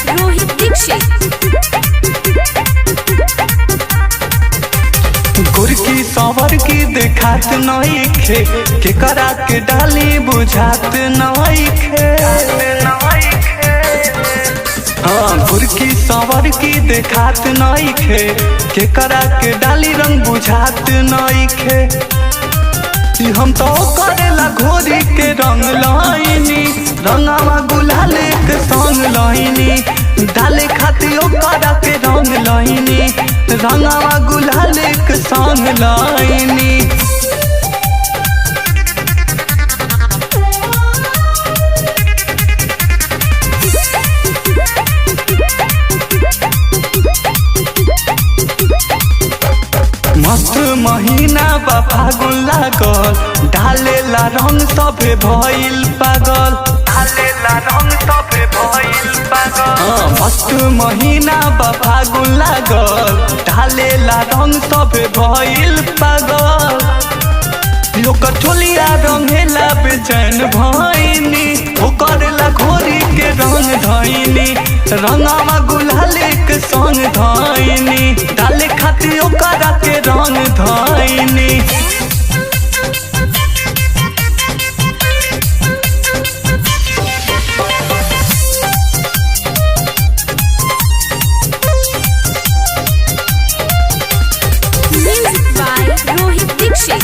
रोहित दीक्षित। गुरकी सवर की देखात नइखे केकरा के डाली बुझात नइखे। गुरकी सवर की देखात नइखे केकरा के डाली रंग बुझात नइखे। हम तो करेला घोरी के रंग लाइनी रंगावा गुलाल के संग लाइनी डाले खाती ओकरा के रंग लाइनी रंगावा गुलाल के संग लाइनी। मस्त महीना बा फागुन लागल डालेला रंग सभे भइल पागल। डालेला रंग सभे भइल पागल। मस्त महीना बा फागुन लागल डालेला रंग सभे भइल पागल। ओकर चोलिया रंगेला बेचैन भइनी ओकरेला घोरी के रंग धइनी रंगावा गुलाल के संग धइनी डाले खाती ओकरा के रंग धइनी। Music by Rohit Dikshit.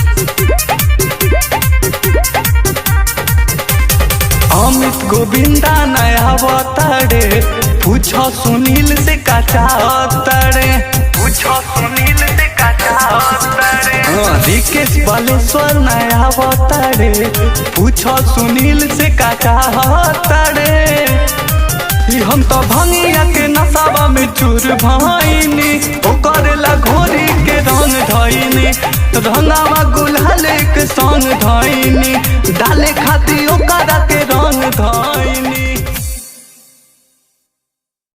अमित गोविंदा नया बताड़े पूछो सुनील से काचा तड़े। पूछो सुनील से काचा तड़े। रिकेश बालेश्वर नया बताड़े पूछो सुनील से काचा तड़े। हम तो भंगिया के नसाबा में चूर भइनी ओकरेला घोरी के रंग धइनी रंगावा गुलाल के संग धइनी डाले खाती ओकरा के रंग धइनी।